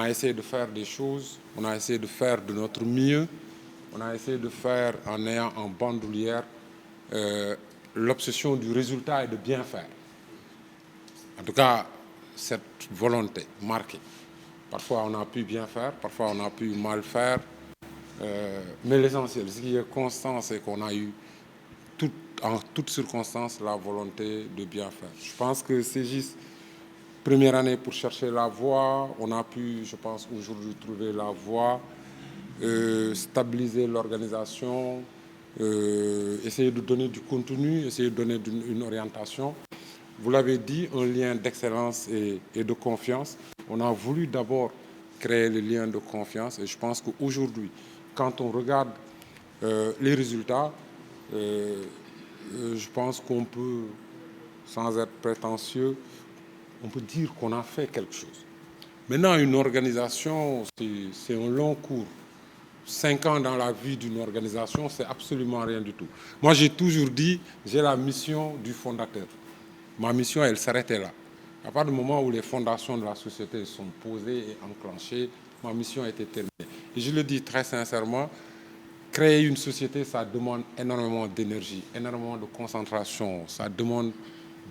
a essayé de faire des choses, on a essayé de faire de notre mieux, on a essayé de faire en ayant en bandoulière l'obsession du résultat et de bien faire. En tout cas, cette volonté marquée. Parfois, on a pu bien faire, parfois, on a pu mal faire. Mais l'essentiel, ce qui est constant, c'est qu'on a eu en toutes circonstances la volonté de bien faire. Je pense que c'est juste première année pour chercher la voie. On a pu, je pense, aujourd'hui trouver la voie, stabiliser l'organisation, essayer de donner du contenu, essayer de donner une orientation. Vous l'avez dit, un lien d'excellence et de confiance. On a voulu d'abord créer le lien de confiance et je pense qu'aujourd'hui, quand on regarde les résultats, je pense qu'on peut, sans être prétentieux, on peut dire qu'on a fait quelque chose. Maintenant, une organisation, c'est un long cours. 5 ans dans la vie d'une organisation, c'est absolument rien du tout. Moi, j'ai toujours dit, j'ai la mission du fondateur. Ma mission, elle s'arrêtait là. À partir du moment où les fondations de la société sont posées et enclenchées, ma mission était terminée. Et je le dis très sincèrement, créer une société, ça demande énormément d'énergie, énormément de concentration, ça demande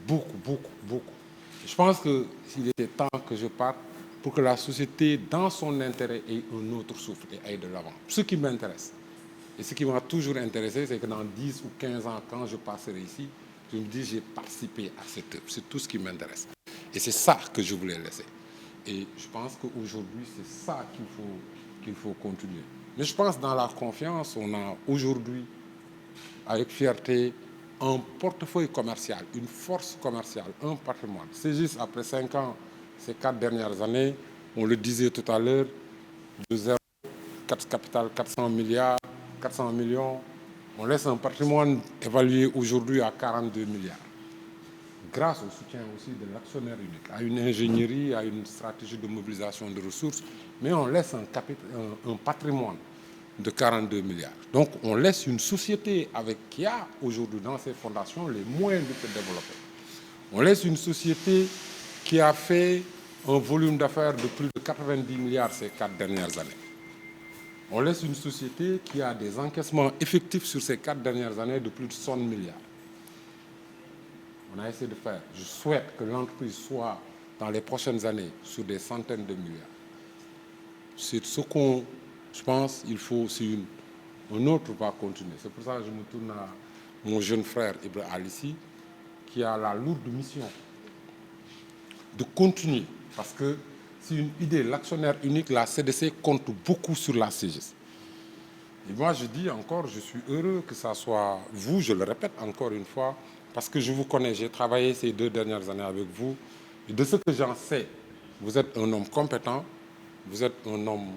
beaucoup, beaucoup, beaucoup. Je pense qu'il était temps que je parte pour que la société, dans son intérêt, ait un autre souffle et aille de l'avant. Ce qui m'intéresse, et ce qui m'a toujours intéressé, c'est que dans 10 ou 15 ans, quand je passerai ici, je me dis j'ai participé à cette œuvre. C'est tout ce qui m'intéresse. Et c'est ça que je voulais laisser. Et je pense qu'aujourd'hui, c'est ça qu'il faut continuer. Mais je pense que dans la confiance, on a aujourd'hui, avec fierté, un portefeuille commercial, une force commerciale, un patrimoine. C'est juste après 5 ans, ces 4 dernières années, on le disait tout à l'heure, de 0, 4 capital, 400 milliards, 400 millions, on laisse un patrimoine évalué aujourd'hui à 42 milliards. Grâce au soutien aussi de l'actionnaire unique, à une ingénierie, à une stratégie de mobilisation de ressources, mais on laisse un patrimoine de 42 milliards. Donc on laisse une société qui a aujourd'hui dans ses fondations les moyens de se développer. On laisse une société qui a fait un volume d'affaires de plus de 90 milliards ces 4 dernières années. On laisse une société qui a des encaissements effectifs sur ces 4 dernières années de plus de 100 milliards. On a essayé de faire. Je souhaite que l'entreprise soit, dans les prochaines années, sur des centaines de milliards. C'est ce qu'on, je pense, il faut, si un autre va continuer. C'est pour ça que je me tourne à mon jeune frère Ibrahim Alissi, qui a la lourde mission de continuer. Parce que c'est une idée, l'actionnaire unique, la CDC compte beaucoup sur la CGS. Et moi, je dis encore, je suis heureux que ça soit vous, je le répète encore une fois, parce que je vous connais, j'ai travaillé ces 2 dernières années avec vous. Et de ce que j'en sais, vous êtes un homme compétent, vous êtes un homme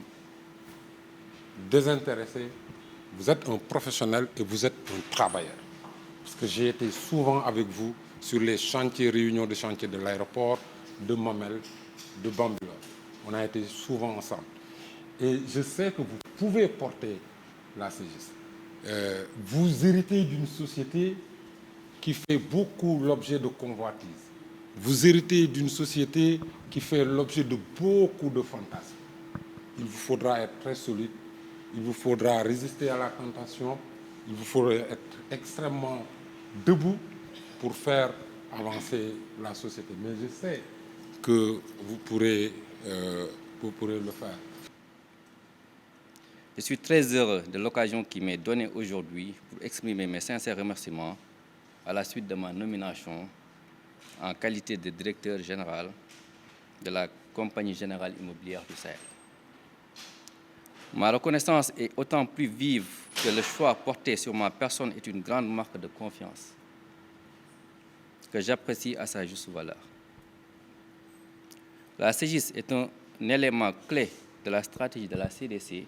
désintéressé, vous êtes un professionnel et vous êtes un travailleur. Parce que j'ai été souvent avec vous sur les chantiers, réunions de chantiers de l'aéroport, de Mamel, de Bambilor. On a été souvent ensemble. Et je sais que vous pouvez porter la CGS. Vous héritez d'une société qui fait beaucoup l'objet de convoitises. Vous héritez d'une société qui fait l'objet de beaucoup de fantasmes. Il vous faudra être très solide, il vous faudra résister à la tentation, il vous faudra être extrêmement debout pour faire avancer la société. Mais je sais que vous pourrez le faire. Je suis très heureux de l'occasion qui m'est donnée aujourd'hui pour exprimer mes sincères remerciements à la suite de ma nomination en qualité de directeur général de la Compagnie Générale Immobilière du Sahel. Ma reconnaissance est autant plus vive que le choix porté sur ma personne est une grande marque de confiance que j'apprécie à sa juste valeur. La CGIS est un élément clé de la stratégie de la CDC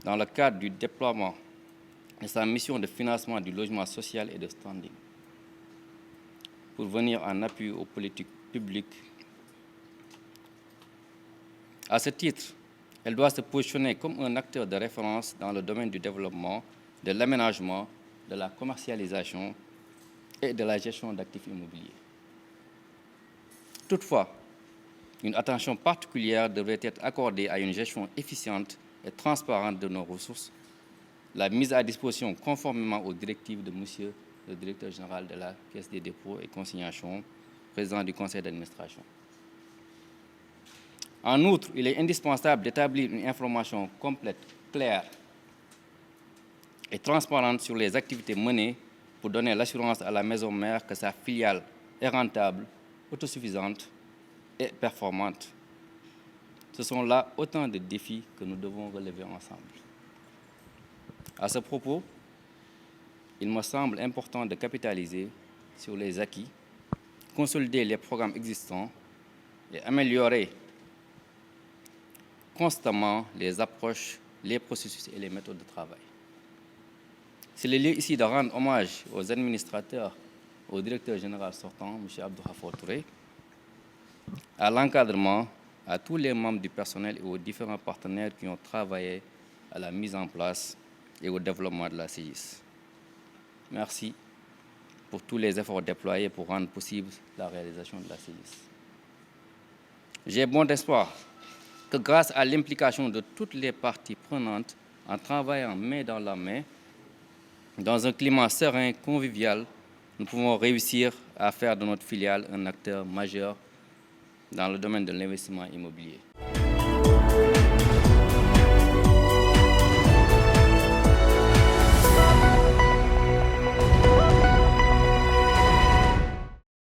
dans le cadre du déploiement de sa mission de financement du logement social et de standing pour venir en appui aux politiques publiques. À ce titre, elle doit se positionner comme un acteur de référence dans le domaine du développement, de l'aménagement, de la commercialisation et de la gestion d'actifs immobiliers. Toutefois, Une attention particulière devrait être accordée à une gestion efficiente et transparente de nos ressources, la mise à disposition conformément aux directives de Monsieur le directeur général de la Caisse des dépôts et consignations, président du conseil d'administration. En outre, il est indispensable d'établir une information complète, claire et transparente sur les activités menées pour donner l'assurance à la maison mère que sa filiale est rentable, autosuffisante et performante. Ce sont là autant de défis que nous devons relever ensemble. À ce propos, il me semble important de capitaliser sur les acquis, consolider les programmes existants et améliorer constamment les approches, les processus et les méthodes de travail. C'est le lieu ici de rendre hommage aux administrateurs, au directeur général sortant, M. Abdou Khafor Touré, à l'encadrement, à tous les membres du personnel et aux différents partenaires qui ont travaillé à la mise en place et au développement de la CIGIS. Merci pour tous les efforts déployés pour rendre possible la réalisation de la CIGIS. J'ai bon espoir que grâce à l'implication de toutes les parties prenantes, en travaillant main dans la main, dans un climat serein, convivial, nous pouvons réussir à faire de notre filiale un acteur majeur dans le domaine de l'investissement immobilier.